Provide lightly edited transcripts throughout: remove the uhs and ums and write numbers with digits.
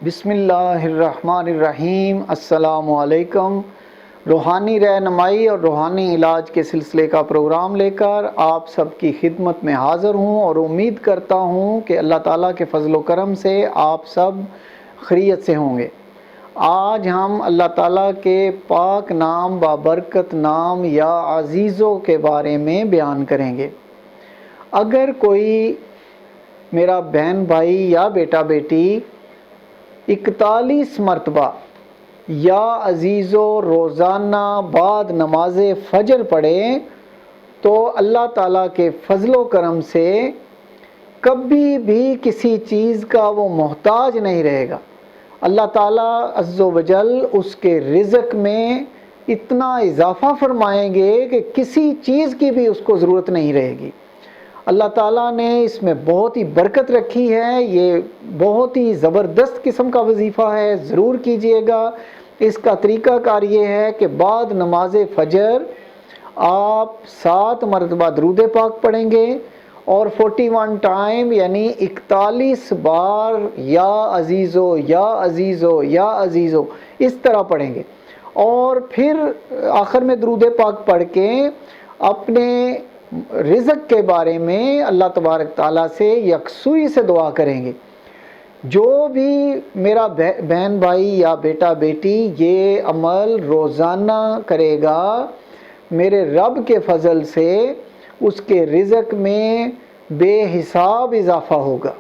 بسم اللہ الرحمن الرحیم۔ السلام علیکم۔ روحانی رہنمائی اور روحانی علاج کے سلسلے کا پروگرام لے کر آپ سب کی خدمت میں حاضر ہوں اور امید کرتا ہوں کہ اللہ تعالیٰ کے فضل و کرم سے آپ سب خیریت سے ہوں گے۔ آج ہم اللہ تعالیٰ کے پاک نام بابرکت نام یا عزیزوں کے بارے میں بیان کریں گے۔ اگر کوئی میرا بہن بھائی یا بیٹا بیٹی 41 مرتبہ یا عزیزو روزانہ بعد نماز فجر پڑھے تو اللہ تعالیٰ کے فضل و کرم سے کبھی بھی کسی چیز کا وہ محتاج نہیں رہے گا۔ اللہ تعالیٰ عز و جل اس کے رزق میں اتنا اضافہ فرمائیں گے کہ کسی چیز کی بھی اس کو ضرورت نہیں رہے گی۔ اللہ تعالیٰ نے اس میں بہت ہی برکت رکھی ہے۔ یہ بہت ہی زبردست قسم کا وظیفہ ہے، ضرور کیجئے گا۔ اس کا طریقہ کار یہ ہے کہ بعد نماز فجر آپ 7 مرتبہ درود پاک پڑھیں گے اور 41 ٹائم یعنی 41 بار یا عزیزو یا عزیزو یا عزیزو اس طرح پڑھیں گے، اور پھر آخر میں درود پاک پڑھ کے اپنے رزق کے بارے میں اللہ تبارک تعالیٰ سے یکسوئی سے دعا کریں گے۔ جو بھی میرا بہن بھائی یا بیٹا بیٹی یہ عمل روزانہ کرے گا، میرے رب کے فضل سے اس کے رزق میں بے حساب اضافہ ہوگا،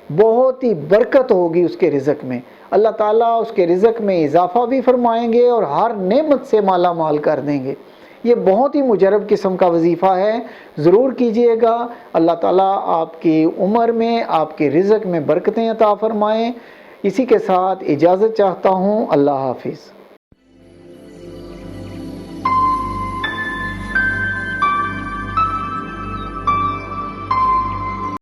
بہت ہی برکت ہوگی اس کے رزق میں۔ اللہ تعالیٰ اس کے رزق میں اضافہ بھی فرمائیں گے اور ہر نعمت سے مالا مال کر دیں گے۔ یہ بہت ہی مجرب قسم کا وظیفہ ہے، ضرور کیجئے گا۔ اللہ تعالیٰ آپ کی عمر میں، آپ کے رزق میں برکتیں عطا فرمائیں۔ اسی کے ساتھ اجازت چاہتا ہوں۔ اللہ حافظ۔